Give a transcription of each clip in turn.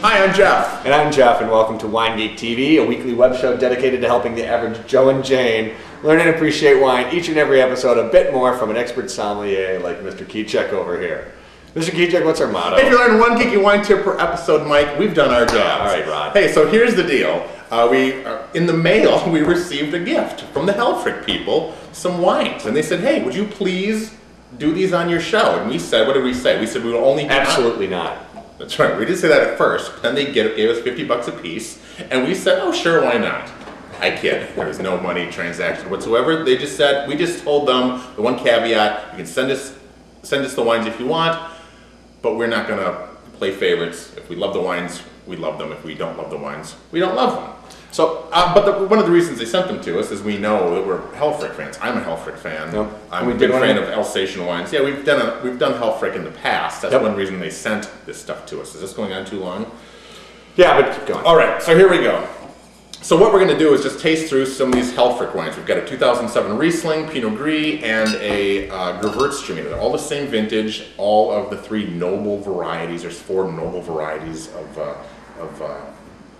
Hi, I'm Jeff. And I'm Jeff, and welcome to WineGeekTV, a weekly web show dedicated to helping the average Joe and Jane learn and appreciate wine each and every episode a bit more from an expert sommelier like Mr. Keycheck over here. Mr. Keycheck, what's our motto? If you learn one geeky wine tip per episode, Mike, we've done our job. All right, Rod. Hey, so here's the deal. In the mail, we received a gift from the Helfrich people, some wines. And they said, hey, would you please do these on your show? And we said, what did we say? We said we will only do Absolutely not. That's right. We did say that at first. Then they gave us $50 a piece, and we said, "Oh, sure, why not?" I kid. There was no money transaction whatsoever. They just said, we just told them the one caveat: you can send us the wines if you want, but we're not going to play favorites. If we love the wines, we love them. If we don't love the wines, we don't love them. So, one of the reasons they sent them to us is we know that we're Helfrich fans. I'm a Helfrich fan. Yep. I'm a big fan of Alsatian wines. Yeah, we've done Helfrich in the past. That's one reason they sent this stuff to us. Is this going on too long? Yeah, but keep going. All right, so here we go. So what we're going to do is just taste through some of these Helfrich wines. We've got a 2007 Riesling, Pinot Gris, and a Gewürztraminer. They're all the same vintage. All of the three noble varieties. There's 4 noble varieties of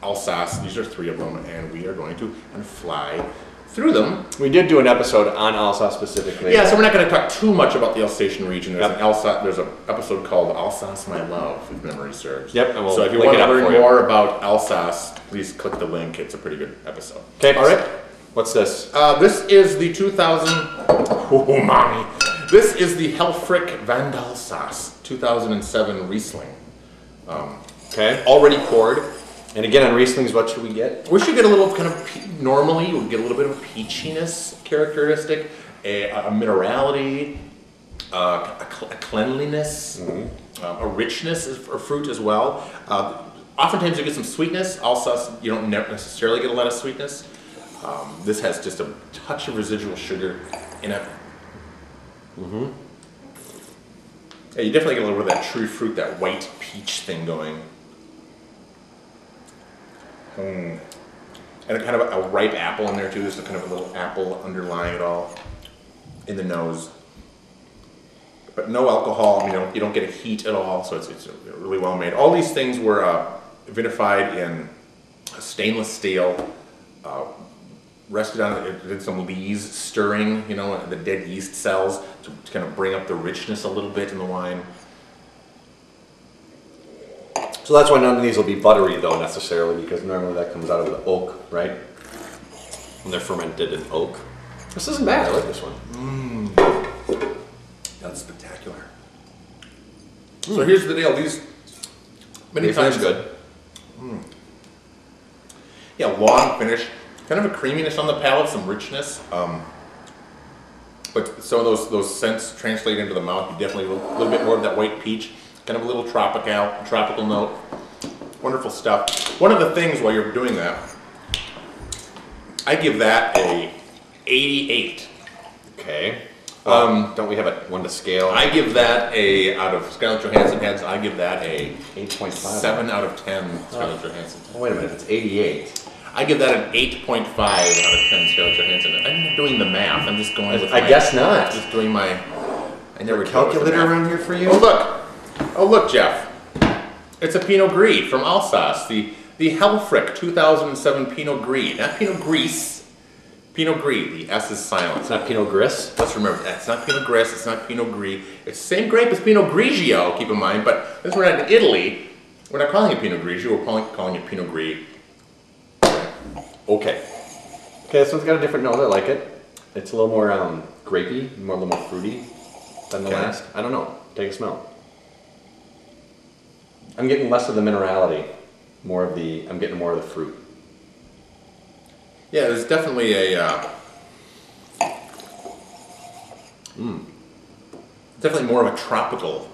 Alsace. These are 3 of them, and we are going to fly through them. We did do an episode on Alsace specifically. Yeah, so we're not going to talk too much about the Alsatian region. There's an episode called Alsace My Love, if memory serves. Yep, and we'll so if you want to learn more about Alsace, please click the link. It's a pretty good episode. Okay, all right. What's this? This is the 2000. Oh, mommy! This is the Helfrich Van d'Alsace 2007 Riesling. Okay. Already poured. And again, on Rieslings, what should we get? We should get a little kind of, normally you would get a little bit of a peachiness characteristic, a minerality, a cleanliness, a richness of fruit as well. Oftentimes you get some sweetness. Alsace, you don't necessarily get a lot of sweetness. This has just a touch of residual sugar in it. Yeah, you definitely get a little bit of that true fruit, that white peach thing going. And a kind of a ripe apple in there too. There's a kind of a little apple underlying it all in the nose. But no alcohol. I mean, you don't get a heat at all, so it's really well made. All these things were vinified in stainless steel. Rested on it, did some lees stirring, the dead yeast cells to kind of bring up the richness a little bit in the wine. So that's why none of these will be buttery, though, necessarily, because normally that comes out of the oak, right? When they're fermented in oak. This isn't bad. I like this one. That's spectacular. So here's the deal. These many times good. Yeah, long finish, kind of a creaminess on the palate, some richness. But some of those scents translate into the mouth. You definitely a little bit more of that white peach. Kind of a little tropical note. Wonderful stuff. One of the things while you're doing that, I give that a 88. Okay. Don't we have a 1 to scale? I give that out of Scarlett Johansson heads, I give that a 8.5. 7 out of 10 Scarlett Johansson. Oh, wait a minute, it's 88. I give that an 8.5 out of 10 Scarlett Johansson. I'm not doing the math. I'm just going with I guess not. Just doing my. I never calculator around here for you. Oh look, Jeff. It's a Pinot Gris from Alsace. The Helfrich 2007 Pinot Gris, not Pinot Gris. Pinot Gris. The S is silent. It's not Pinot Gris. Let's remember that. It's not Pinot Gris. It's not Pinot Gris. It's the same grape as Pinot Grigio. Keep in mind, but since we're not in Italy, we're not calling it Pinot Grigio. We're calling it Pinot Gris. Okay. Okay, this one's got a different note. I like it. It's a little more grapey, a little more fruity than the last. I don't know. Take a smell. I'm getting less of the minerality, I'm getting more of the fruit. Yeah, there's definitely definitely more of a tropical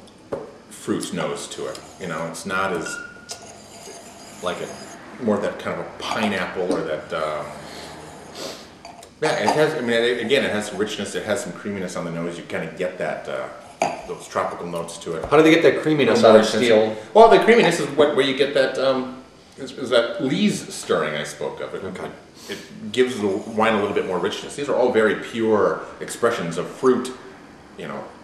fruit nose to it. It's not as like more of that kind of a pineapple or that. Yeah, it has. I mean, again, it has some richness. It has some creaminess on the nose. You kind of get that. Those tropical notes to it. How do they get that creaminess out of steel? Well, the creaminess is where you get that is that lees stirring I spoke of. It gives the wine a little bit more richness. These are all very pure expressions of fruit,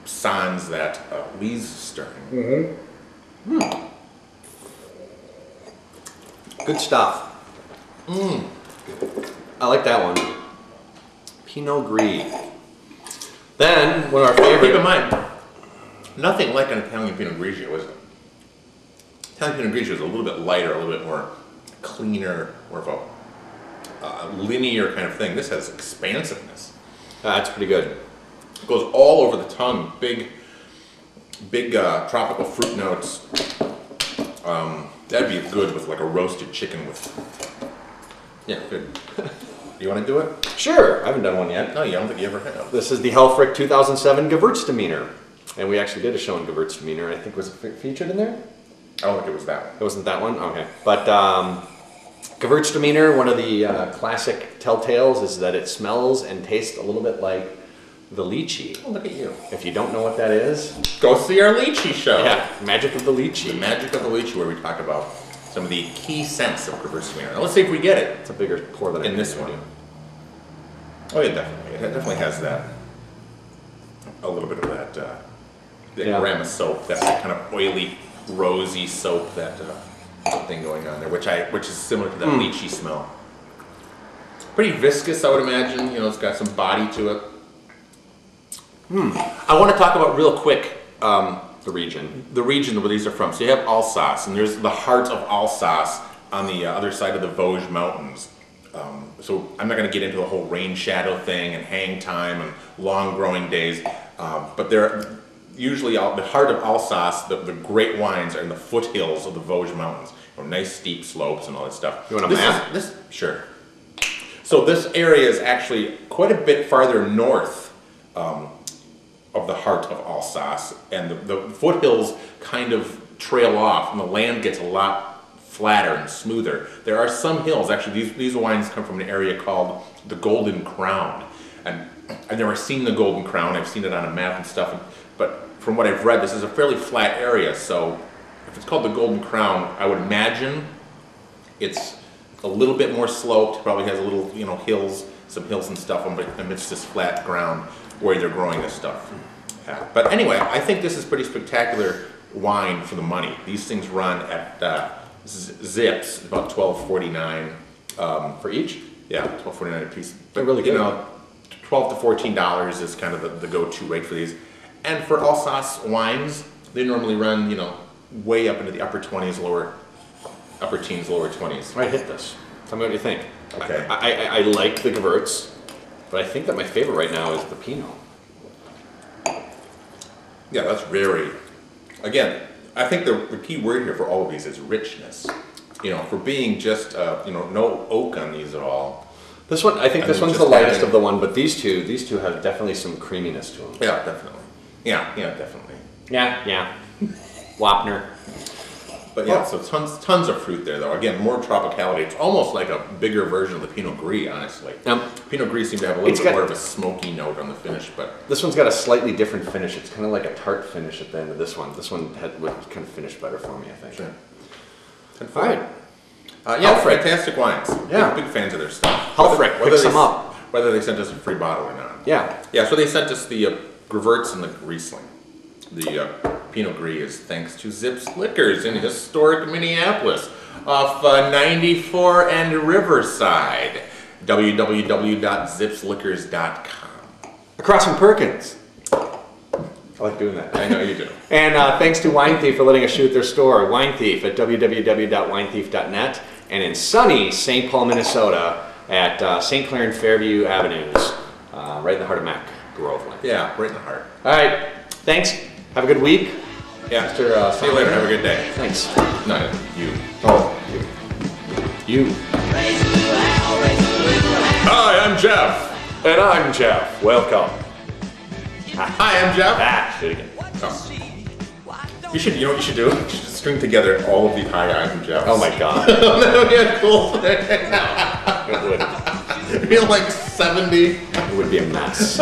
sans that lees stirring. Good stuff. I like that one. Pinot Gris. Then, one of our favorite... Keep in mind, nothing like an Italian Pinot Grigio, is it? Italian Pinot Grigio is a little bit lighter, a little bit more cleaner, more of a linear kind of thing. This has expansiveness. That's pretty good. It goes all over the tongue. Big tropical fruit notes. That'd be good with like a roasted chicken with... Yeah, good. You want to do it? Sure. I haven't done one yet. No, I don't think you ever have. This is the Helfrich 2007 Gewürztraminer. And we actually did a show on Gewürztraminer. I think was it featured in there? I don't think it was that one. It wasn't that one? Okay. But Gewürztraminer, one of the classic telltales is that it smells and tastes a little bit like the lychee. Oh, look at you. If you don't know what that is, go see our lychee show. Yeah, Magic of the Lychee. The Magic of the Lychee, where we talk about some of the key scents of Gewürztraminer. Now let's see if we get it. It's a bigger pour than in this one. Oh yeah, definitely. It definitely has that. A little bit of that grama soap, that kind of oily, rosy soap, that thing going on there, which is similar to that lychee smell. Pretty viscous, I would imagine. You know, it's got some body to it. I want to talk about real quick the region where these are from. So you have Alsace, and there's the heart of Alsace on the other side of the Vosges Mountains. So I'm not going to get into the whole rain shadow thing and hang time and long growing days, but they're usually the heart of Alsace. The great wines are in the foothills of the Vosges Mountains, nice steep slopes and all that stuff. You want a map? Sure. So this area is actually quite a bit farther north of the heart of Alsace, and the foothills kind of trail off, and the land gets a lot flatter and smoother. There are some hills, actually these wines come from an area called the Golden Crown, and I've never seen the Golden Crown. I've seen it on a map and stuff, but from what I've read, this is a fairly flat area, so if it's called the Golden Crown, I would imagine it's a little bit more sloped, probably has a little, hills, some hills and stuff amidst this flat ground where they're growing this stuff. Yeah. But anyway, I think this is pretty spectacular wine for the money. These things run at Zips, about $12.49 for each. Yeah, $12.49 a piece. They're really good. $12 to $14 is kind of the go-to rate for these. And for Alsace wines, they normally run, way up into the upper 20s, upper teens, lower 20s. All right, hit this. Tell me what you think. Okay. I like the Gewürz, but I think that my favorite right now is the Pinot. Yeah, that's very, again, I think the key word here for all of these is richness. For being just, no oak on these at all. This one, I think this one's the lightest of the one, but these two have definitely some creaminess to them. Yeah, definitely. Yeah, definitely. Yeah. Wapner. But yeah, so tons of fruit there, though. Again, more tropicality. It's almost like a bigger version of the Pinot Gris, honestly. Pinot Gris seems to have a little bit more of a smoky note on the finish, but this one's got a slightly different finish. It's kind of like a tart finish at the end of this one. This one would kind of finish better for me, I think. Sure. All right. Helfrich. Fantastic wines. Yeah. Big fans of their stuff. Helfrich picks them up. Whether they sent us a free bottle or not. Yeah. Yeah, so they sent us the Gewürz and the Riesling. The Pinot Gris is thanks to Zips Liquors in historic Minneapolis off 94 and Riverside. www.zipsliquors.com. Across from Perkins. I like doing that. I know you do. And thanks to Wine Thief for letting us shoot their store, Wine Thief at www.winethief.net, and in sunny St. Paul, Minnesota at St. Clair and Fairview Avenues, right in the heart of Mac Groveland. Yeah, right in the heart. All right. Thanks. Have a good week. Yeah. Mr. See you later. Have a good day. Thanks. No, you. Oh, you. Hi, I'm Jeff. And I'm Jeff. Welcome. Hi, I'm Jeff. Do it again. Oh. You know what you should do? You should string together all of the hi, I'm Jeff. Oh my God. That would be a cool thing. No, it wouldn't. It'd be like 70. It would be a mess.